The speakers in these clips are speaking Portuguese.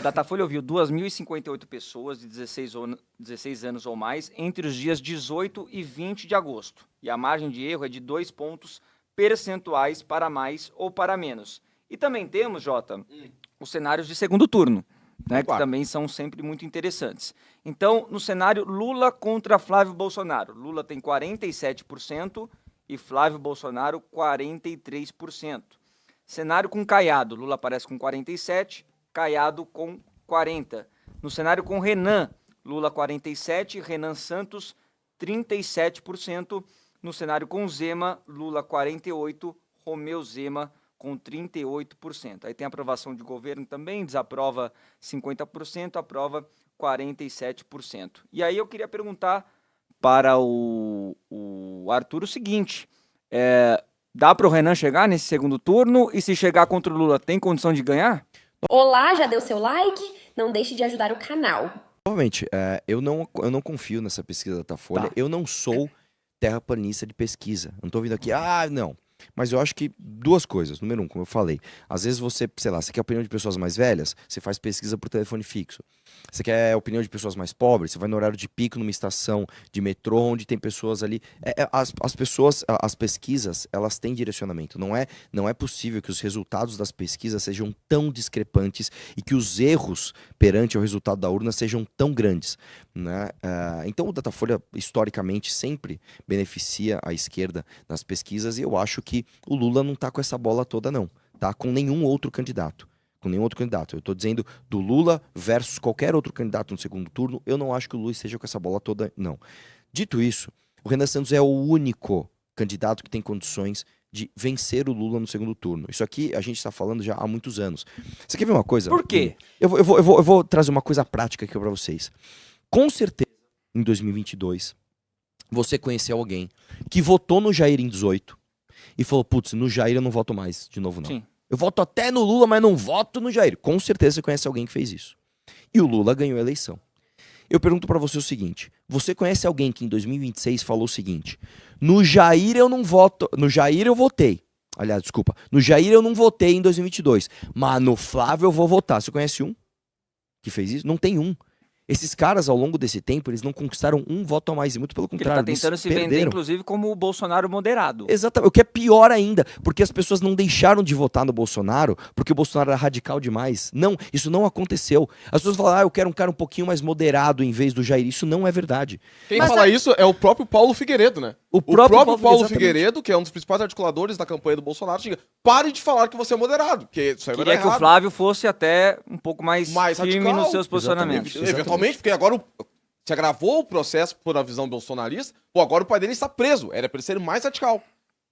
Datafolha ouviu 2.058 pessoas de 16 anos ou mais entre os dias 18 e 20 de agosto. E a margem de erro é de 2 pontos percentuais para mais ou para menos. E também temos, Jota, os cenários de segundo turno, né, que também são sempre muito interessantes. Então, no cenário Lula contra Flávio Bolsonaro, Lula tem 47% e Flávio Bolsonaro 43%. Cenário com Caiado, Lula aparece com 47%, Caiado com 40%. No cenário com Renan, Lula 47%, Renan Santos 37%. No cenário com Zema, Lula 48%, Romeu Zema com 38%. Aí tem aprovação de governo também, desaprova 50%, aprova 47%. E aí eu queria perguntar para o Arthur o seguinte, dá para o Renan chegar nesse segundo turno? E se chegar contra o Lula, tem condição de ganhar? Olá, já deu seu like? Não deixe de ajudar o canal. Novamente, eu não confio nessa pesquisa da Datafolha. Eu não sou terraplanista de pesquisa. Não tô vindo aqui, não. Mas eu acho que duas coisas. Número um, como eu falei, às vezes você, sei lá, você quer a opinião de pessoas mais velhas, você faz pesquisa por telefone fixo. Você quer a opinião de pessoas mais pobres, você vai no horário de pico numa estação de metrô onde tem pessoas ali. As pesquisas, elas têm direcionamento. Não é possível que os resultados das pesquisas sejam tão discrepantes e que os erros perante o resultado da urna sejam tão grandes, né? Então o Datafolha, historicamente, sempre beneficia a esquerda nas pesquisas e eu acho que o Lula não tá com essa bola toda, não. Tá com nenhum outro candidato. Eu estou dizendo do Lula versus qualquer outro candidato no segundo turno. Eu não acho que o Lula esteja com essa bola toda, não. Dito isso, o Renan Santos é o único candidato que tem condições de vencer o Lula no segundo turno. Isso aqui a gente está falando já há muitos anos. Você quer ver uma coisa? Por quê? Eu vou trazer uma coisa prática aqui para vocês. Com certeza, em 2022, você conheceu alguém que votou no Jair em 18 e falou, putz, no Jair eu não voto mais de novo, não. Sim. Eu voto até no Lula, mas não voto no Jair. Com certeza você conhece alguém que fez isso. E o Lula ganhou a eleição. Eu pergunto pra você o seguinte, você conhece alguém que em 2026 falou o seguinte, no Jair eu não voto, no Jair eu votei. Aliás, desculpa, no Jair eu não votei em 2022, mas no Flávio eu vou votar. Você conhece um que fez isso? Não tem um. Esses caras, ao longo desse tempo, eles não conquistaram um voto a mais, e muito pelo contrário, ele está tentando se vender, inclusive, como o Bolsonaro moderado. Exatamente, o que é pior ainda, porque as pessoas não deixaram de votar no Bolsonaro porque o Bolsonaro era radical demais. Não, isso não aconteceu. As pessoas falam, eu quero um cara um pouquinho mais moderado em vez do Jair. Isso não é verdade. Quem fala isso é o próprio Paulo Figueiredo, né? O próprio Paulo Figueiredo, que é um dos principais articuladores da campanha do Bolsonaro, diga, pare de falar que você é moderado, porque isso aí vai dar Queria que o Flávio fosse até um pouco mais firme radical nos seus posicionamentos. Eventualmente, porque agora se agravou o processo por a visão bolsonarista, agora o pai dele está preso. Era para ele ser mais radical.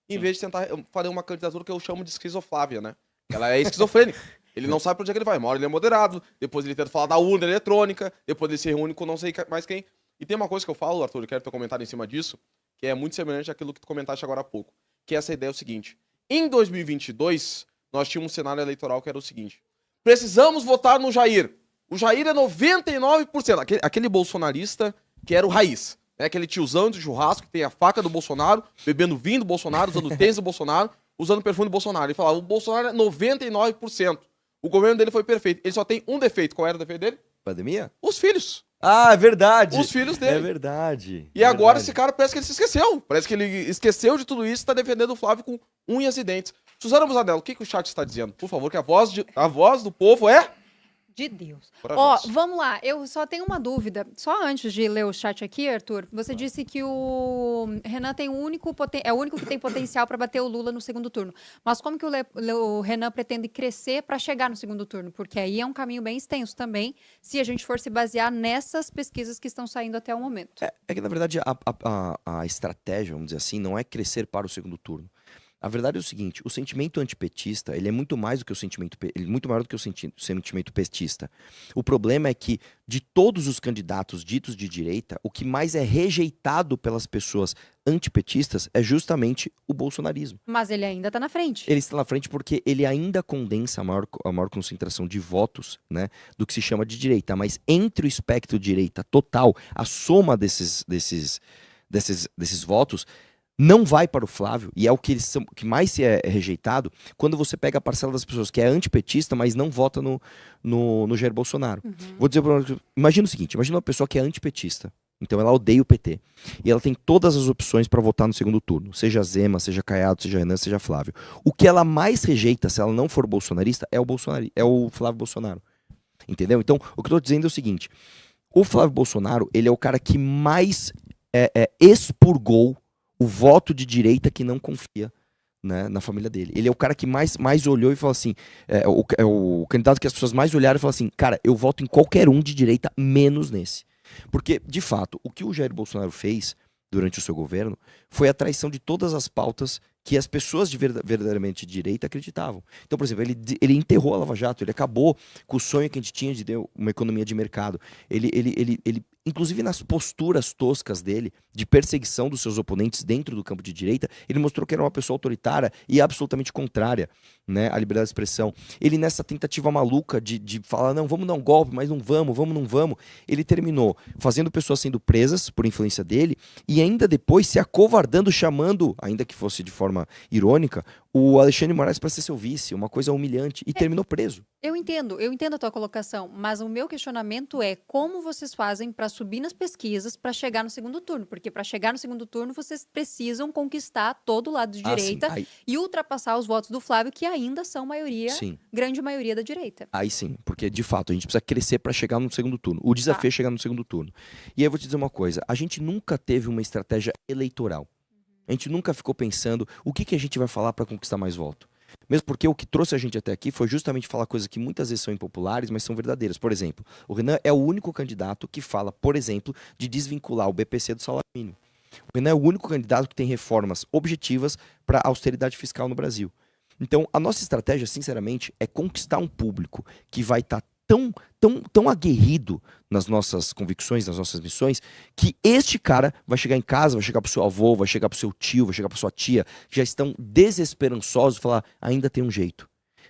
Em vez de tentar fazer uma candidatura que eu chamo de esquizoflávia, né? Ela é esquizofrênica. Ele não sabe pra onde é que ele vai. Uma hora ele é moderado, depois ele tenta falar da urna eletrônica, depois ele se reúne com não sei mais quem. E tem uma coisa que eu falo, Arthur, eu quero ter um comentário em cima disso, que é muito semelhante àquilo que tu comentaste agora há pouco. Que essa ideia é o seguinte. Em 2022, nós tínhamos um cenário eleitoral que era o seguinte. Precisamos votar no Jair. O Jair é 99%. Aquele bolsonarista que era o raiz. Né? Aquele tiozão de churrasco que tem a faca do Bolsonaro, bebendo vinho do Bolsonaro, usando tênis do Bolsonaro, usando perfume do Bolsonaro. Ele falava, o Bolsonaro é 99%. O governo dele foi perfeito. Ele só tem um defeito. Qual era o defeito dele? Pandemia? Os filhos. Ah, é verdade. Os filhos dele. É verdade. E agora esse cara parece que ele se esqueceu. Parece que ele esqueceu de tudo isso e está defendendo o Flávio com unhas e dentes. Suzana Busanello, o que o chat está dizendo? Por favor, que a voz do povo é... De Deus. Corajoso. Vamos lá. Eu só tenho uma dúvida. Só antes de ler o chat aqui, Arthur, você disse que o Renan é o único que tem potencial para bater o Lula no segundo turno. Mas como que o Renan pretende crescer para chegar no segundo turno? Porque aí é um caminho bem extenso também, se a gente for se basear nessas pesquisas que estão saindo até o momento. É que, na verdade, a estratégia, vamos dizer assim, não é crescer para o segundo turno. A verdade é o seguinte, o sentimento antipetista, ele é muito mais do que o sentimento, ele é muito maior do que o sentimento petista. O problema é que, de todos os candidatos ditos de direita, o que mais é rejeitado pelas pessoas antipetistas é justamente o bolsonarismo. Mas ele ainda está na frente. Ele está na frente porque ele ainda condensa a maior concentração de votos, né, do que se chama de direita. Mas entre o espectro de direita total, a soma desses votos não vai para o Flávio, e é o que, que mais se é rejeitado, quando você pega a parcela das pessoas que é antipetista, mas não vota no Jair Bolsonaro. Vou dizer imagina o seguinte, imagina uma pessoa que é antipetista, então ela odeia o PT, e ela tem todas as opções para votar no segundo turno, seja Zema, seja Caiado, seja Renan, seja Flávio. O que ela mais rejeita, se ela não for bolsonarista, é o Flávio Bolsonaro. Entendeu? Então, o que eu tô dizendo é o seguinte, o Flávio Bolsonaro, ele é o cara que mais expurgou o voto de direita que não confia, né, na família dele. Ele é o cara que mais olhou e falou assim, o candidato que as pessoas mais olharam e falaram assim, cara, eu voto em qualquer um de direita, menos nesse. Porque, de fato, o que o Jair Bolsonaro fez durante o seu governo foi a traição de todas as pautas que as pessoas verdadeiramente de direita acreditavam. Então, por exemplo, ele enterrou a Lava Jato, ele acabou com o sonho que a gente tinha de ter uma economia de mercado. Ele inclusive nas posturas toscas dele, de perseguição dos seus oponentes dentro do campo de direita, ele mostrou que era uma pessoa autoritária e absolutamente contrária, né, à liberdade de expressão. Ele, nessa tentativa maluca de falar, não, vamos dar um golpe, mas não vamos, ele terminou fazendo pessoas sendo presas por influência dele e ainda depois se acovardando, chamando, ainda que fosse de forma irônica, o Alexandre de Moraes para ser seu vice, uma coisa humilhante, e terminou preso. Eu entendo a tua colocação, mas o meu questionamento é como vocês fazem para subir nas pesquisas para chegar no segundo turno, porque para chegar no segundo turno vocês precisam conquistar todo o lado de direita e ultrapassar os votos do Flávio, que ainda são maioria, grande maioria da direita. Aí sim, porque de fato a gente precisa crescer para chegar no segundo turno. O desafio é chegar no segundo turno. E aí eu vou te dizer uma coisa, a gente nunca teve uma estratégia eleitoral. A gente nunca ficou pensando o que a gente vai falar para conquistar mais voto. Mesmo porque o que trouxe a gente até aqui foi justamente falar coisas que muitas vezes são impopulares, mas são verdadeiras. Por exemplo, o Renan é o único candidato que fala, por exemplo, de desvincular o BPC do salário mínimo. O Renan é o único candidato que tem reformas objetivas para a austeridade fiscal no Brasil. Então, a nossa estratégia, sinceramente, é conquistar um público que vai estar tão aguerrido nas nossas convicções, nas nossas missões, que este cara vai chegar em casa, vai chegar pro seu avô, vai chegar pro seu tio, vai chegar pra sua tia, que já estão desesperançosos, falar, ainda tem um jeito.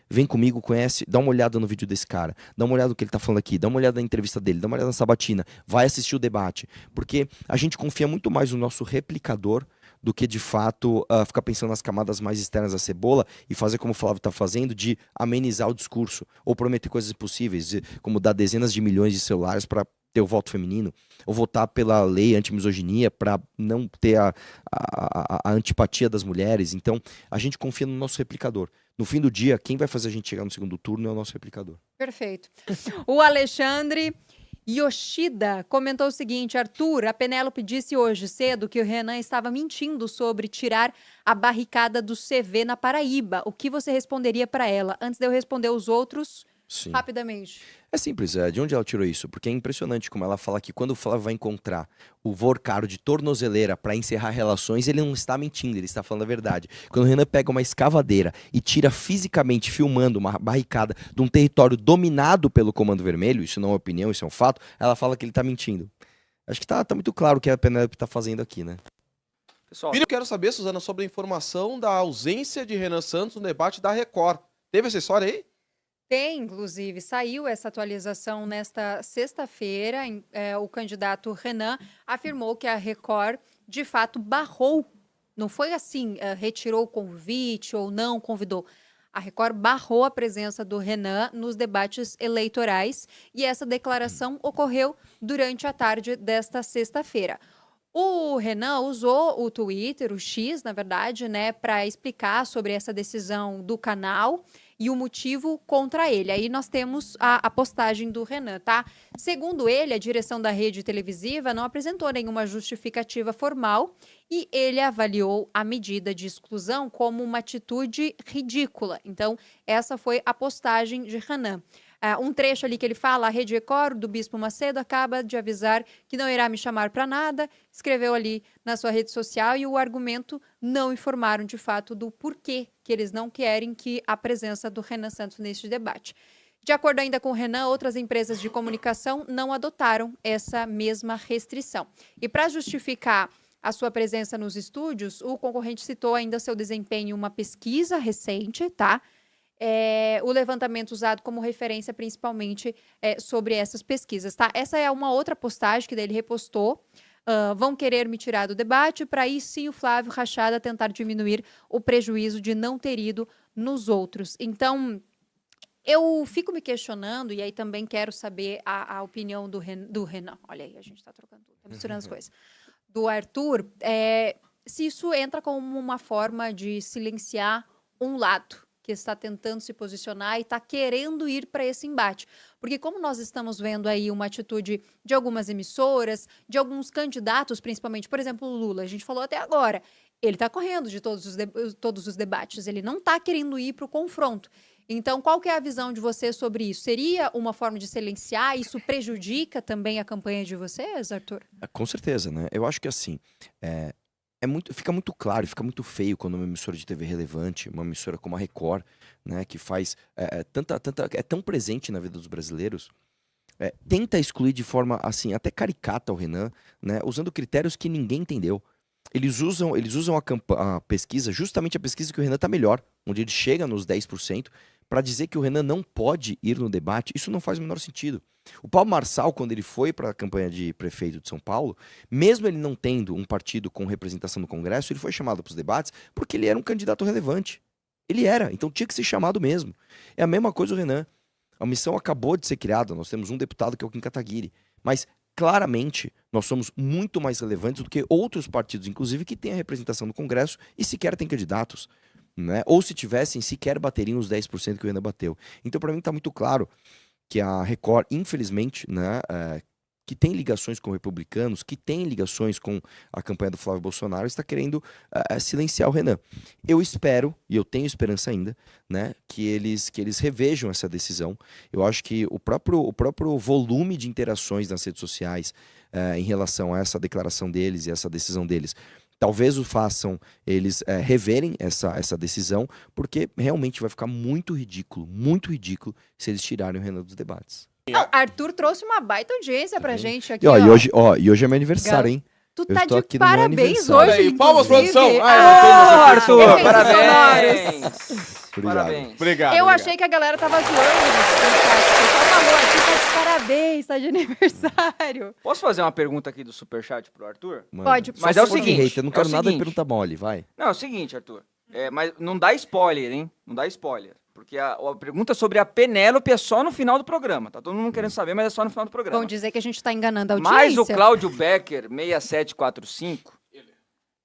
Vem comigo, conhece, dá uma olhada no vídeo desse cara, dá uma olhada no que ele tá falando aqui, dá uma olhada na entrevista dele, dá uma olhada na sabatina, vai assistir o debate. Porque a gente confia muito mais no nosso replicador do que, de fato, ficar pensando nas camadas mais externas da cebola e fazer como o Flávio está fazendo, de amenizar o discurso, ou prometer coisas impossíveis, como dar dezenas de milhões de celulares para ter o voto feminino, ou votar pela lei anti-misoginia para não ter a antipatia das mulheres. Então, a gente confia no nosso replicador. No fim do dia, quem vai fazer a gente chegar no segundo turno é o nosso replicador. Perfeito. O Alexandre Yoshida comentou o seguinte, Arthur, a Penélope disse hoje cedo que o Renan estava mentindo sobre tirar a barricada do CV na Paraíba. O que você responderia para ela? Antes de eu responder os outros, rapidamente. É simples, de onde ela tirou isso? Porque é impressionante como ela fala que quando o Flávio vai encontrar o Vorcaro de tornozeleira para encerrar relações, ele não está mentindo, ele está falando a verdade. Quando o Renan pega uma escavadeira e tira fisicamente, filmando uma barricada de um território dominado pelo Comando Vermelho, isso não é opinião, isso é um fato, ela fala que ele está mentindo. Acho que tá muito claro o que a Penélope está fazendo aqui, né? Pessoal, eu quero saber, Suzana, sobre a informação da ausência de Renan Santos no debate da Record. Teve essa história aí? Tem, inclusive, saiu essa atualização nesta sexta-feira. O candidato Renan afirmou que a Record, de fato, barrou. Não foi assim, retirou o convite ou não convidou. A Record barrou a presença do Renan nos debates eleitorais e essa declaração ocorreu durante a tarde desta sexta-feira. O Renan usou o Twitter, o X, na verdade, né, para explicar sobre essa decisão do canal e o motivo contra ele. Aí nós temos a postagem do Renan, tá? Segundo ele, a direção da rede televisiva não apresentou nenhuma justificativa formal e ele avaliou a medida de exclusão como uma atitude ridícula. Então, essa foi a postagem de Renan. Um trecho ali que ele fala, a Rede Record do Bispo Macedo acaba de avisar que não irá me chamar para nada, escreveu ali na sua rede social e o argumento não informaram de fato do porquê que eles não querem que a presença do Renan Santos neste debate. De acordo ainda com o Renan, outras empresas de comunicação não adotaram essa mesma restrição. E para justificar a sua presença nos estúdios, o concorrente citou ainda seu desempenho em uma pesquisa recente, tá? O levantamento usado como referência principalmente sobre essas pesquisas, tá? Essa é uma outra postagem que daí ele repostou vão querer me tirar do debate para aí sim o Flávio Rachada tentar diminuir o prejuízo de não ter ido nos outros. Então, eu fico me questionando, e aí também quero saber a opinião do Renan. Olha aí, a gente está trocando tudo, está misturando as coisas. Do Arthur, se isso entra como uma forma de silenciar um lado que está tentando se posicionar e está querendo ir para esse embate. Porque como nós estamos vendo aí uma atitude de algumas emissoras, de alguns candidatos, principalmente, por exemplo, o Lula, a gente falou até agora, ele está correndo de todos os debates, ele não está querendo ir para o confronto. Então, qual que é a visão de você sobre isso? Seria uma forma de silenciar? Isso prejudica também a campanha de vocês, Arthur? Com certeza, né? Eu acho que assim, fica muito claro, fica muito feio quando uma emissora de TV relevante, uma emissora como a Record, né, que faz é tão presente na vida dos brasileiros, tenta excluir de forma assim até caricata o Renan, né, usando critérios que ninguém entendeu. Eles usam a pesquisa, justamente a pesquisa que o Renan está melhor, onde ele chega nos 10%, para dizer que o Renan não pode ir no debate. Isso não faz o menor sentido. O Paulo Marçal, quando ele foi para a campanha de prefeito de São Paulo, mesmo ele não tendo um partido com representação no Congresso, ele foi chamado para os debates porque ele era um candidato relevante. Ele era, então tinha que ser chamado mesmo. É a mesma coisa o Renan. A missão acabou de ser criada, nós temos um deputado que é o Kim Kataguiri, mas claramente nós somos muito mais relevantes do que outros partidos, inclusive que têm a representação no Congresso e sequer têm candidatos, né? Ou se tivessem, sequer bateriam os 10% que o Renan bateu. Então, para mim, está muito claro que a Record, infelizmente, né, que tem ligações com republicanos, que tem ligações com a campanha do Flávio Bolsonaro, está querendo silenciar o Renan. Eu espero, e eu tenho esperança ainda, né, que eles revejam essa decisão. Eu acho que o próprio volume de interações nas redes sociais em relação a essa declaração deles e essa decisão deles, talvez o façam eles reverem essa decisão, porque realmente vai ficar muito ridículo se eles tirarem o Renan dos debates. Arthur trouxe uma baita audiência pra gente aqui, E hoje é meu aniversário, hein? Tu Eu tá estou de aqui no meu parabéns aniversário. hoje, Aí, palmas, inclusive. produção. Arthur, Efeitos parabéns! Obrigado. Parabéns. Obrigado. Eu obrigado. achei que a galera tava zoando. O pessoal falou aqui, tá de parabéns, tá de aniversário. Posso fazer uma pergunta aqui do Superchat pro Arthur? Mano, Pode. Mas só é o se for de seguinte, hater, eu não é o quero nada de seguinte. pergunta mole, vai. Não, é o seguinte, Arthur. Mas não dá spoiler, hein? Não dá spoiler. Porque a pergunta sobre a Penélope é só no final do programa. Tá todo mundo querendo saber, mas é só no final do programa. Vão dizer que a gente tá enganando a audiência. Mas o Cláudio Becker, 6745,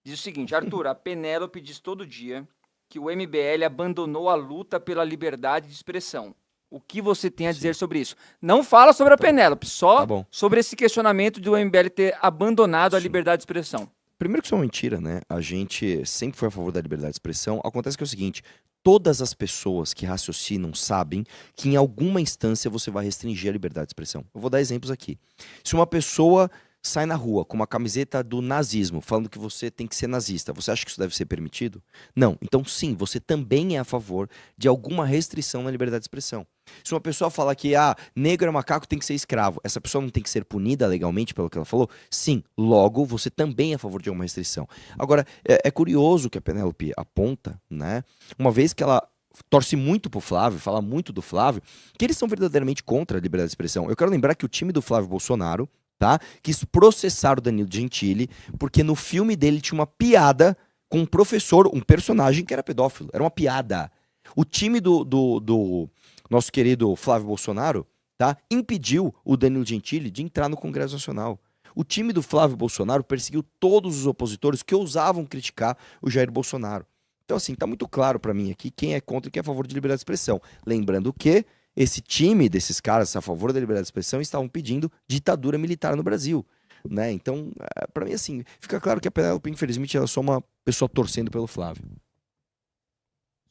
diz o seguinte: Arthur, a Penélope diz todo dia que o MBL abandonou a luta pela liberdade de expressão. O que você tem a dizer sobre isso? Não fala sobre a Penélope, só Tá bom. sobre esse questionamento do MBL ter abandonado a liberdade de expressão. Primeiro que isso é uma mentira, né? A gente sempre foi a favor da liberdade de expressão. Acontece que é o seguinte, todas as pessoas que raciocinam sabem que em alguma instância você vai restringir a liberdade de expressão. Eu vou dar exemplos aqui. Se uma pessoa sai na rua com uma camiseta do nazismo, falando que você tem que ser nazista, você acha que isso deve ser permitido? Não. Então, sim, você também é a favor de alguma restrição na liberdade de expressão. Se uma pessoa falar que negro é macaco, tem que ser escravo, essa pessoa não tem que ser punida legalmente pelo que ela falou? Sim. Logo, você também é a favor de alguma restrição. Agora, é curioso que a Penélope aponta, né? Uma vez que ela torce muito pro Flávio, fala muito do Flávio, que eles são verdadeiramente contra a liberdade de expressão. Eu quero lembrar que o time do Flávio Bolsonaro, tá, quis processar o Danilo Gentili, porque no filme dele tinha uma piada com um professor, um personagem que era pedófilo. Era uma piada. O time do nosso querido Flávio Bolsonaro, tá, impediu o Danilo Gentili de entrar no Congresso Nacional. O time do Flávio Bolsonaro perseguiu todos os opositores que ousavam criticar o Jair Bolsonaro. Então, assim, tá muito claro pra mim aqui quem é contra e quem é a favor de liberdade de expressão. Lembrando que esse time desses caras a favor da liberdade de expressão estavam pedindo ditadura militar no Brasil, né? Então, pra mim, assim, fica claro que a Penélope, infelizmente, ela é só uma pessoa torcendo pelo Flávio.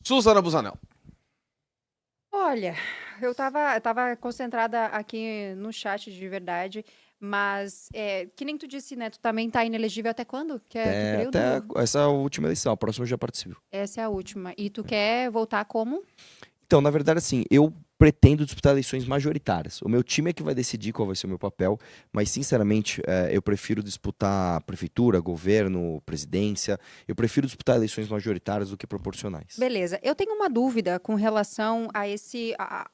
Suzana Busanel. Olha, eu tava concentrada aqui no chat de verdade, mas que nem tu disse, né? Tu também tá inelegível até quando? Que período? Até essa última eleição, a próxima eu já participo. Essa é a última. E tu quer voltar como? Então, na verdade, assim, eu pretendo disputar eleições majoritárias. O meu time é que vai decidir qual vai ser o meu papel, mas, sinceramente, eu prefiro disputar prefeitura, governo, presidência. Eu prefiro disputar eleições majoritárias do que proporcionais. Beleza. Eu tenho uma dúvida com relação a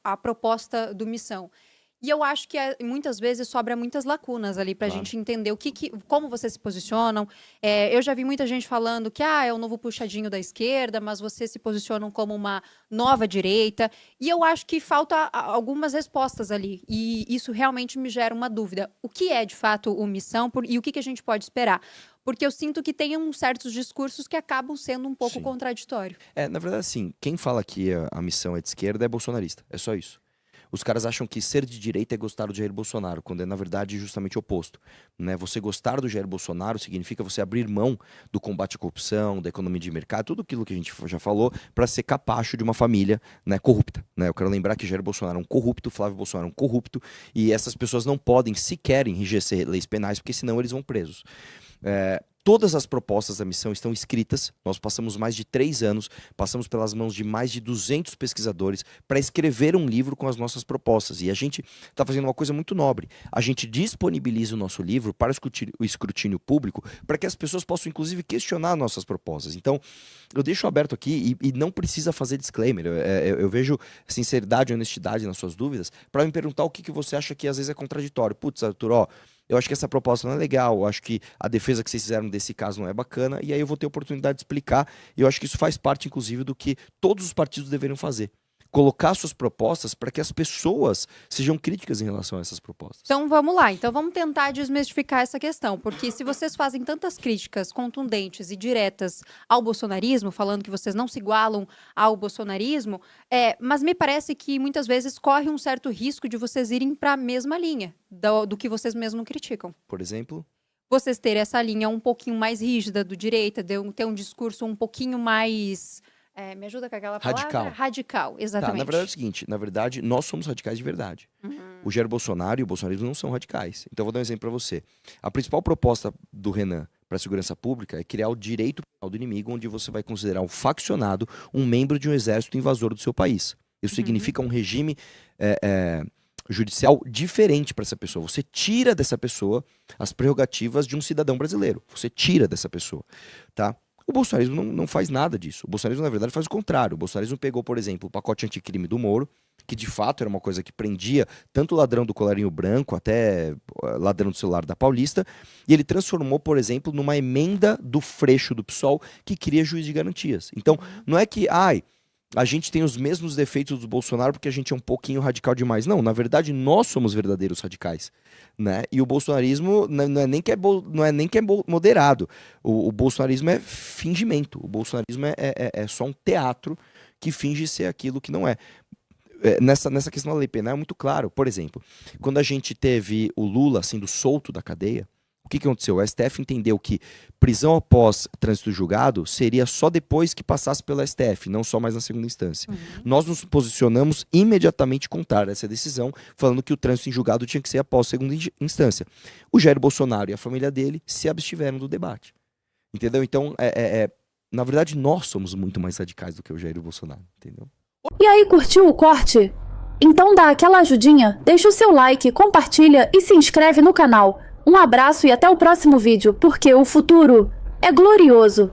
a proposta do Missão. E eu acho que muitas vezes sobra muitas lacunas ali pra gente entender como vocês se posicionam. Eu já vi muita gente falando que é o novo puxadinho da esquerda, mas vocês se posicionam como uma nova direita. E eu acho que falta algumas respostas ali. E isso realmente me gera uma dúvida. O que é, de fato, omissão e o que a gente pode esperar? Porque eu sinto que tem certos discursos que acabam sendo um pouco contraditórios. Na verdade, assim, quem fala que a missão é de esquerda é bolsonarista. É só isso. Os caras acham que ser de direita é gostar do Jair Bolsonaro, quando é, na verdade, justamente o oposto. Né? Você gostar do Jair Bolsonaro significa você abrir mão do combate à corrupção, da economia de mercado, tudo aquilo que a gente já falou, para ser capacho de uma família, né, corrupta. Né? Eu quero lembrar que Jair Bolsonaro é um corrupto, Flávio Bolsonaro é um corrupto, e essas pessoas não podem sequer enrijecer leis penais, porque senão eles vão presos. Todas as propostas da missão estão escritas. Nós passamos mais de 3 anos, passamos pelas mãos de mais de 200 pesquisadores para escrever um livro com as nossas propostas. E a gente está fazendo uma coisa muito nobre. A gente disponibiliza o nosso livro para o escrutínio público, para que as pessoas possam, inclusive, questionar nossas propostas. Então, eu deixo aberto aqui e não precisa fazer disclaimer. Eu vejo sinceridade e honestidade nas suas dúvidas para me perguntar o que você acha que às vezes é contraditório. Putz, Arthur, eu acho que essa proposta não é legal, eu acho que a defesa que vocês fizeram desse caso não é bacana, e aí eu vou ter a oportunidade de explicar, e eu acho que isso faz parte, inclusive, do que todos os partidos deveriam fazer. Colocar suas propostas para que as pessoas sejam críticas em relação a essas propostas. Então vamos lá, vamos tentar desmistificar essa questão, porque se vocês fazem tantas críticas contundentes e diretas ao bolsonarismo, falando que vocês não se igualam ao bolsonarismo, mas me parece que muitas vezes corre um certo risco de vocês irem para a mesma linha do que vocês mesmos criticam. Por exemplo? Vocês terem essa linha um pouquinho mais rígida do direita, ter um discurso um pouquinho mais... me ajuda com aquela palavra? Radical, exatamente. Na verdade é o seguinte, nós somos radicais de verdade. O Jair Bolsonaro e o bolsonarismo não são radicais. Então eu vou dar um exemplo para você. A principal proposta do Renan para a segurança pública é criar o direito penal do inimigo, onde você vai considerar um faccionado um membro de um exército invasor do seu país. Isso significa um regime judicial diferente para essa pessoa. Você tira dessa pessoa as prerrogativas de um cidadão brasileiro. Você tira dessa pessoa, tá? O bolsonarismo não faz nada disso. O bolsonarismo, na verdade, faz o contrário. O bolsonarismo pegou, por exemplo, o pacote anticrime do Moro, que de fato era uma coisa que prendia tanto o ladrão do colarinho branco até ladrão do celular da Paulista, e ele transformou, por exemplo, numa emenda do Freixo do PSOL que cria juiz de garantias. Então, não é que, a gente tem os mesmos defeitos do Bolsonaro porque a gente é um pouquinho radical demais. Não, na verdade, nós somos verdadeiros radicais. Né? E o bolsonarismo não é nem que é moderado. O bolsonarismo é fingimento. O bolsonarismo é só um teatro que finge ser aquilo que não é. Nessa questão da lei penal é muito claro. Por exemplo, quando a gente teve o Lula sendo solto da cadeia, o que aconteceu? O STF entendeu que prisão após trânsito julgado seria só depois que passasse pelo STF, não só mais na segunda instância. Nós nos posicionamos imediatamente contrário a essa decisão, falando que o trânsito em julgado tinha que ser após a segunda instância. O Jair Bolsonaro e a família dele se abstiveram do debate. Entendeu? Então, na verdade, nós somos muito mais radicais do que o Jair Bolsonaro. Entendeu? E aí, curtiu o corte? Então dá aquela ajudinha, deixa o seu like, compartilha e se inscreve no canal. Um abraço e até o próximo vídeo, porque o futuro é glorioso.